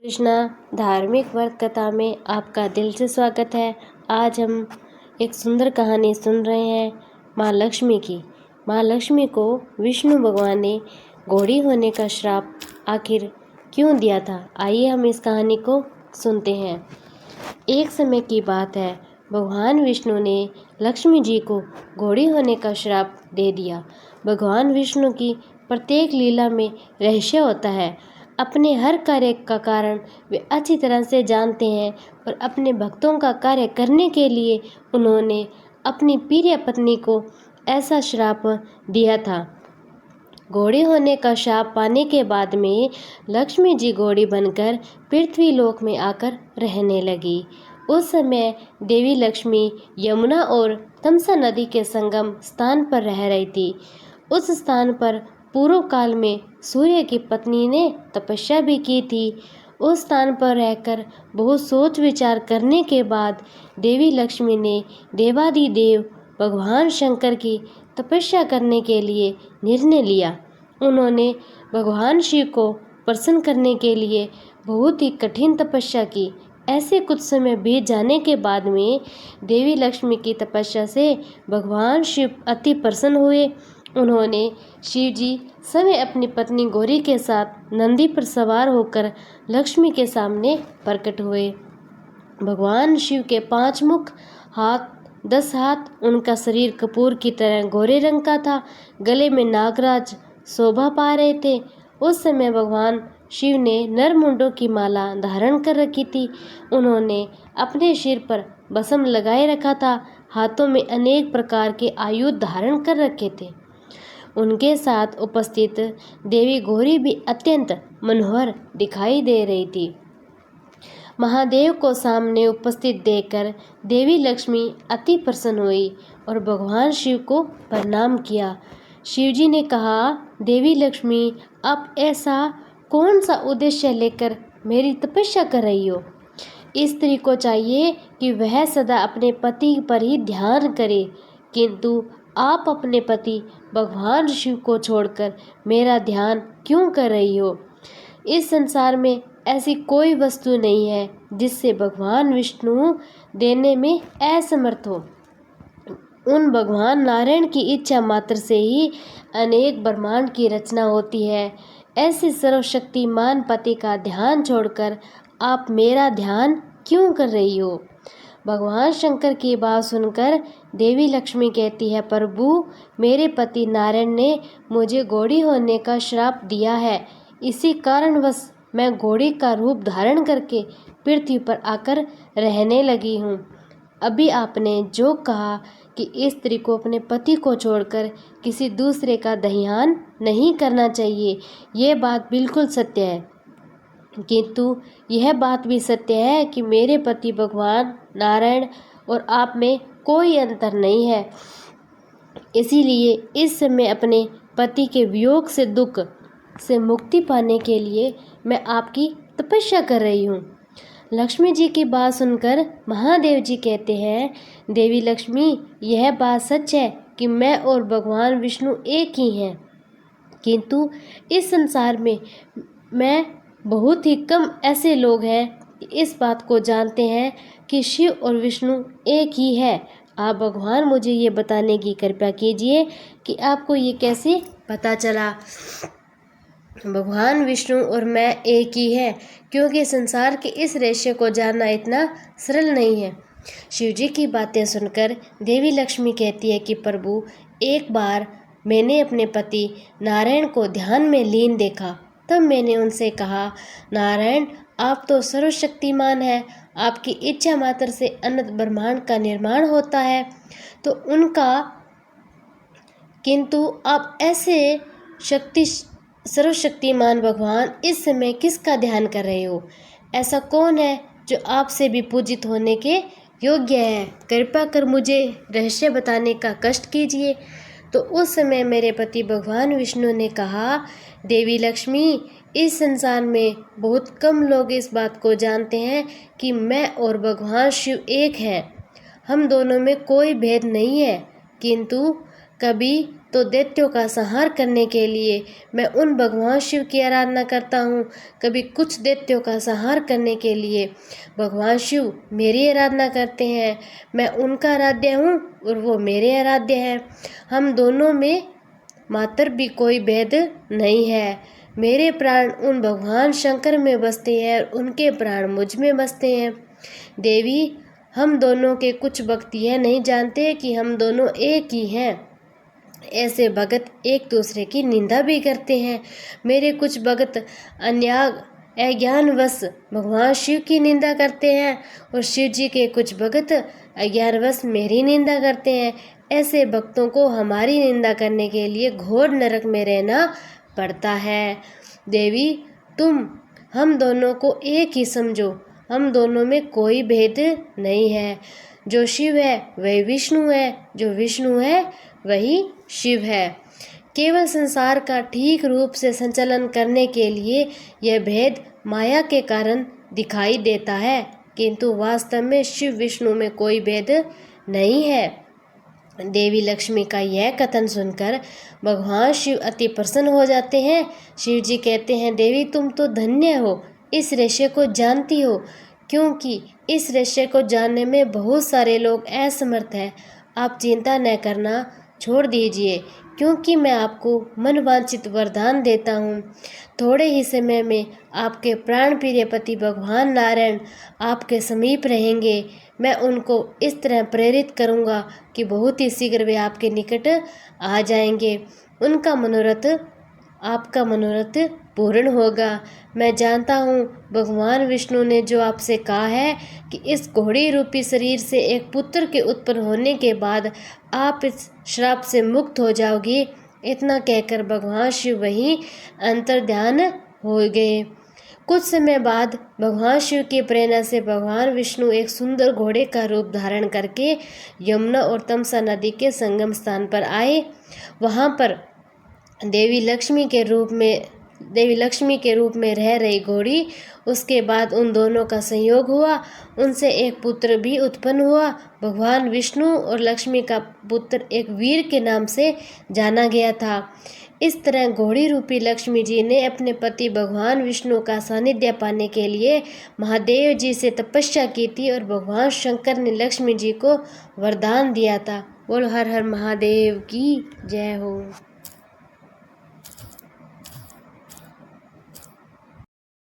कृष्णा धार्मिक व्रत कथा में आपका दिल से स्वागत है। आज हम एक सुंदर कहानी सुन रहे हैं माँ लक्ष्मी की। माँ लक्ष्मी को विष्णु भगवान ने घोड़ी होने का श्राप आखिर क्यों दिया था, आइए हम इस कहानी को सुनते हैं। एक समय की बात है, भगवान विष्णु ने लक्ष्मी जी को घोड़ी होने का श्राप दे दिया। भगवान विष्णु की प्रत्येक लीला में रहस्य होता है। अपने हर कार्य का कारण वे अच्छी तरह से जानते हैं और अपने भक्तों का कार्य करने के लिए उन्होंने अपनी प्रिय पत्नी को ऐसा श्राप दिया था। घोड़ी होने का श्राप पाने के बाद में लक्ष्मी जी घोड़ी बनकर पृथ्वी लोक में आकर रहने लगी। उस समय देवी लक्ष्मी यमुना और तमसा नदी के संगम स्थान पर रह रही थी। उस स्थान पर पूर्व काल में सूर्य की पत्नी ने तपस्या भी की थी। उस स्थान पर रहकर बहुत सोच विचार करने के बाद देवी लक्ष्मी ने देवादिदेव भगवान शंकर की तपस्या करने के लिए निर्णय लिया। उन्होंने भगवान शिव को प्रसन्न करने के लिए बहुत ही कठिन तपस्या की। ऐसे कुछ समय बीत जाने के बाद में देवी लक्ष्मी की तपस्या से भगवान शिव अति प्रसन्न हुए। उन्होंने शिव जी समय अपनी पत्नी गौरी के साथ नंदी पर सवार होकर लक्ष्मी के सामने प्रकट हुए। भगवान शिव के 5 मुख, 10 हाथ, उनका शरीर कपूर की तरह गोरे रंग का था। गले में नागराज शोभा पा रहे थे। उस समय भगवान शिव ने नरमुंडों की माला धारण कर रखी थी। उन्होंने अपने सिर पर भस्म लगाए रखा था। हाथों में अनेक प्रकार के आयुध धारण कर रखे थे। उनके साथ उपस्थित देवी गौरी भी अत्यंत मनोहर दिखाई दे रही थी। महादेव को सामने उपस्थित देखकर देवी लक्ष्मी अति प्रसन्न हुई और भगवान शिव को प्रणाम किया। शिवजी ने कहा, देवी लक्ष्मी, आप ऐसा कौन सा उद्देश्य लेकर मेरी तपस्या कर रही हो? स्त्री को चाहिए कि वह सदा अपने पति पर ही ध्यान करे, किंतु आप अपने पति भगवान शिव को छोड़कर मेरा ध्यान क्यों कर रही हो? इस संसार में ऐसी कोई वस्तु नहीं है जिससे भगवान विष्णु देने में असमर्थ हो। उन भगवान नारायण की इच्छा मात्र से ही अनेक ब्रह्मांड की रचना होती है। ऐसे सर्वशक्तिमान पति का ध्यान छोड़कर आप मेरा ध्यान क्यों कर रही हो? भगवान शंकर की बात सुनकर देवी लक्ष्मी कहती है, प्रभु, मेरे पति नारायण ने मुझे घोड़ी होने का श्राप दिया है। इसी कारणवश मैं घोड़ी का रूप धारण करके पृथ्वी पर आकर रहने लगी हूँ। अभी आपने जो कहा कि स्त्री को अपने पति को छोड़कर किसी दूसरे का ध्यान नहीं करना चाहिए, ये बात बिल्कुल सत्य है, किंतु यह बात भी सत्य है कि मेरे पति भगवान नारायण और आप में कोई अंतर नहीं है। इसीलिए इस समय अपने पति के वियोग से दुख से मुक्ति पाने के लिए मैं आपकी तपस्या कर रही हूँ। लक्ष्मी जी की बात सुनकर महादेव जी कहते हैं, देवी लक्ष्मी, यह बात सच है कि मैं और भगवान विष्णु एक ही हैं, किंतु इस संसार में मैं बहुत ही कम ऐसे लोग हैं इस बात को जानते हैं कि शिव और विष्णु एक ही है। आप भगवान मुझे ये बताने की कृपा कीजिए कि आपको ये कैसे पता चला भगवान विष्णु और मैं एक ही है, क्योंकि संसार के इस रहस्य को जानना इतना सरल नहीं है। शिवजी की बातें सुनकर देवी लक्ष्मी कहती है कि प्रभु, एक बार मैंने अपने पति नारायण को ध्यान में लीन देखा। तब मैंने उनसे कहा, नारायण, आप तो सर्वशक्तिमान हैं, आपकी इच्छा मात्र से अनंत ब्रह्मांड का निर्माण होता है, तो उनका किंतु आप ऐसे सर्वशक्तिमान भगवान इस समय किसका ध्यान कर रहे हो? ऐसा कौन है जो आपसे भी पूजित होने के योग्य है? कृपा कर मुझे रहस्य बताने का कष्ट कीजिए। तो उस समय मेरे पति भगवान विष्णु ने कहा, देवी लक्ष्मी, इस संसार में बहुत कम लोग इस बात को जानते हैं कि मैं और भगवान शिव एक हैं। हम दोनों में कोई भेद नहीं है, किंतु कभी तो दैत्यों का संहार करने के लिए मैं उन भगवान शिव की आराधना करता हूँ, कभी कुछ दैत्यों का संहार करने के लिए भगवान शिव मेरी आराधना करते हैं। मैं उनका आराध्य हूँ और वो मेरे आराध्य हैं। हम दोनों में मात्र भी कोई भेद नहीं है। मेरे प्राण उन भगवान शंकर में बसते हैं और उनके प्राण मुझ में बसते हैं। देवी, हम दोनों के कुछ भक्त यह नहीं जानते कि हम दोनों एक ही हैं। ऐसे भगत एक दूसरे की निंदा भी करते हैं। मेरे कुछ भगत अज्ञानवश भगवान शिव की निंदा करते हैं और शिव जी के कुछ भगत अज्ञानवश मेरी निंदा करते हैं। ऐसे भक्तों को हमारी निंदा करने के लिए घोर नरक में रहना पड़ता है। देवी, तुम हम दोनों को एक ही समझो। हम दोनों में कोई भेद नहीं है। जो शिव है वही विष्णु है, जो विष्णु है वही शिव है। केवल संसार का ठीक रूप से संचालन करने के लिए यह भेद माया के कारण दिखाई देता है, किंतु वास्तव में शिव विष्णु में कोई भेद नहीं है। देवी लक्ष्मी का यह कथन सुनकर भगवान शिव अति प्रसन्न हो जाते हैं। शिव जी कहते हैं, देवी तुम तो धन्य हो, इस रहस्य को जानती हो, क्योंकि इस रहस्य को जानने में बहुत सारे लोग असमर्थ हैं। आप चिंता न करना छोड़ दीजिए, क्योंकि मैं आपको मनवांछित वरदान देता हूँ। थोड़े ही समय में आपके प्राण प्रिय पति भगवान नारायण आपके समीप रहेंगे। मैं उनको इस तरह प्रेरित करूँगा कि बहुत ही शीघ्र वे आपके निकट आ जाएंगे। उनका मनोरथ, आपका मनोरथ पूर्ण होगा। मैं जानता हूँ भगवान विष्णु ने जो आपसे कहा है कि इस घोड़ी रूपी शरीर से एक पुत्र के उत्पन्न होने के बाद आप इस श्राप से मुक्त हो जाओगी। इतना कहकर भगवान शिव वहीं अंतर्ध्यान हो गए। कुछ समय बाद भगवान शिव की प्रेरणा से भगवान विष्णु एक सुंदर घोड़े का रूप धारण करके यमुना और तमसा नदी के संगम स्थान पर आए। वहाँ पर देवी लक्ष्मी के रूप में रह रही घोड़ी, उसके बाद उन दोनों का संयोग हुआ, उनसे एक पुत्र भी उत्पन्न हुआ। भगवान विष्णु और लक्ष्मी का पुत्र एक वीर के नाम से जाना गया था। इस तरह घोड़ी रूपी लक्ष्मी जी ने अपने पति भगवान विष्णु का सानिध्य पाने के लिए महादेव जी से तपस्या की थी और भगवान शंकर ने लक्ष्मी जी को वरदान दिया था। बोलो हर हर महादेव की जय हो।